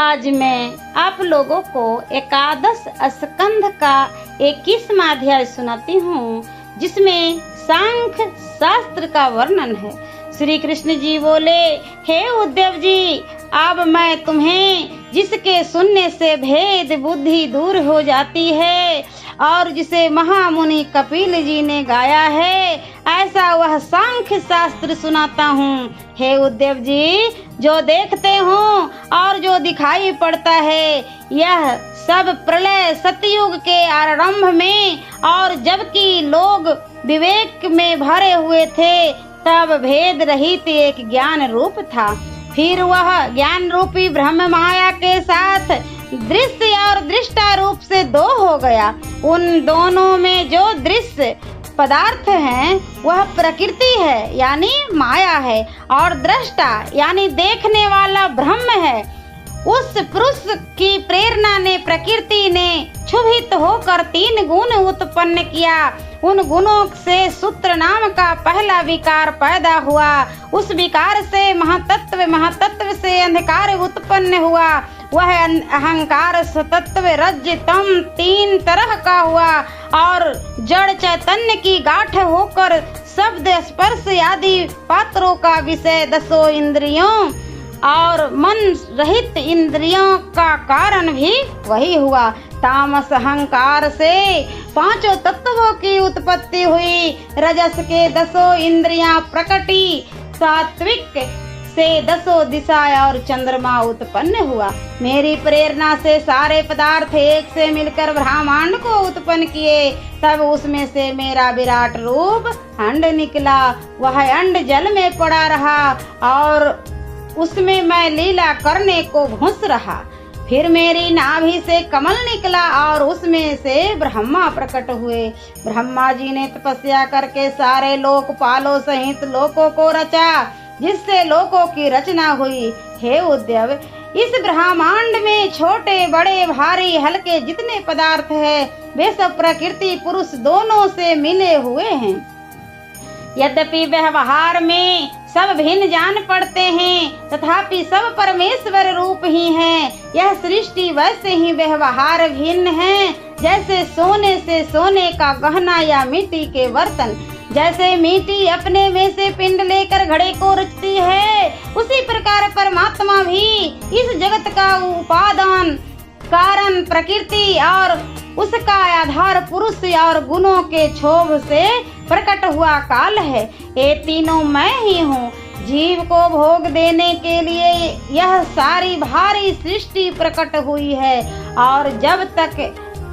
आज मैं आप लोगों को एकादश स्कंध का 21वां अध्याय सुनाती हूँ, जिसमें सांख्य शास्त्र का वर्णन है। श्री कृष्ण जी बोले, हे उद्धव जी, अब मैं तुम्हें जिसके सुनने से भेद बुद्धि दूर हो जाती है और जिसे महामुनि कपिल जी ने गाया है, ऐसा वह सांख्य शास्त्र सुनाता हूँ। हे उद्धव जी, जो देखते हो और जो दिखाई पड़ता है, यह सब प्रलय सतयुग के आरंभ में और जबकि लोग विवेक में भरे हुए थे, तब भेद रहित एक ज्ञान रूप था। फिर वह ज्ञान रूपी ब्रह्म माया के साथ दृश्य और दृष्टा रूप से दो हो गया। उन दोनों में जो दृश्य पदार्थ है वह प्रकृति है, यानी माया है, और दृष्टा यानी देखने वाला ब्रह्म है। उस पुरुष की प्रेरणा ने प्रकृति ने क्षुभित होकर 3 गुण उत्पन्न किया। उन गुणों से सूत्र नाम का पहला विकार पैदा हुआ। उस विकार से महातत्व से अंधकार उत्पन्न हुआ। वह अहंकार सतत्व रज्जु तम 3 तरह का हुआ और जड़ चैतन्य की गांठ होकर शब्द स्पर्श आदि पात्रों का विषय 10 इंद्रियों और मन रहित इंद्रियों का कारण भी वही हुआ। तामस अहंकार से 5 तत्वों की उत्पत्ति हुई। रजस के 10 इंद्रियां प्रकटी, सात्विक से 10 दिशा और चंद्रमा उत्पन्न हुआ। मेरी प्रेरणा से सारे पदार्थ एक से मिलकर ब्रह्मांड को उत्पन्न किए। तब उसमें से मेरा विराट रूप अंड निकला। वह अंड जल में पड़ा रहा और उसमें मैं लीला करने को घुस रहा। फिर मेरी नाभि से कमल निकला और उसमें से ब्रह्मा प्रकट हुए। ब्रह्मा जी ने तपस्या करके सारे लोकपालों सहित लोकों को रचा, जिससे लोकों की रचना हुई। हे उद्धव, इस ब्रह्मांड में छोटे बड़े भारी हल्के जितने पदार्थ है, वे सब प्रकृति पुरुष दोनों से मिले हुए हैं। यद्यपि व्यवहार में सब भिन्न जान पड़ते हैं, तथापि सब परमेश्वर रूप ही हैं। यह सृष्टि वैसे ही व्यवहार भिन्न है, जैसे सोने से सोने का गहना या मिट्टी के बर्तन। जैसे मिट्टी अपने में से पिंड लेकर घड़े को रचती है, उसी प्रकार परमात्मा भी इस जगत का उपादान कारण प्रकृति और उसका आधार पुरुष और गुणों के क्षोभ से प्रकट हुआ काल है। ये तीनों मैं ही हूँ। जीव को भोग देने के लिए यह सारी भारी सृष्टि प्रकट हुई है, और जब तक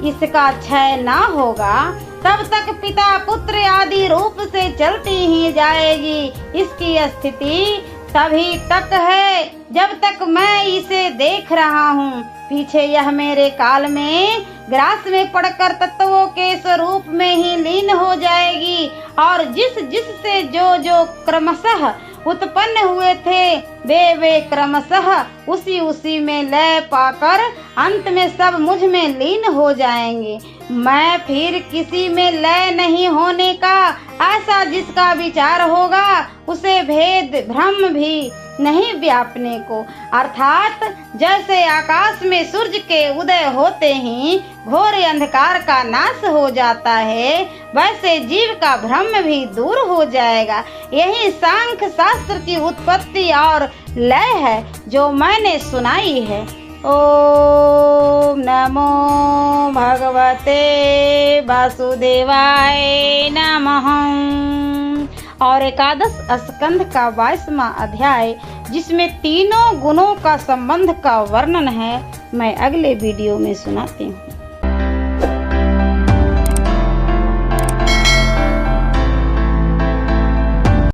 इसका क्षय न होगा, तब तक पिता पुत्र आदि रूप से चलती ही जाएगी। इसकी स्थिति तभी तक है जब तक मैं इसे देख रहा हूँ। पीछे यह मेरे काल में ग्रास में पड़कर तत्वों के स्वरूप में ही लीन हो जाएगी, और जिससे जो क्रमशः उत्पन्न हुए थे, वे क्रमशः उसी में लय पाकर अंत में सब मुझ में लीन हो जाएंगे। मैं फिर किसी में लय नहीं होने का ऐसा जिसका विचार होगा, उसे भेद भ्रम भी नहीं व्यापने को। अर्थात जैसे आकाश में सूर्य के उदय होते ही घोर अंधकार का नाश हो जाता है, वैसे जीव का भ्रम भी दूर हो जाएगा। यही सांख्य शास्त्र की उत्पत्ति और लय है जो मैंने सुनाई है। ओम नमो भगवते वासुदेवाय नमः। और एकादश स्कंध का 22वां अध्याय, जिसमें तीनों गुणों का संबंध का वर्णन है, मैं अगले वीडियो में सुनाती हूँ।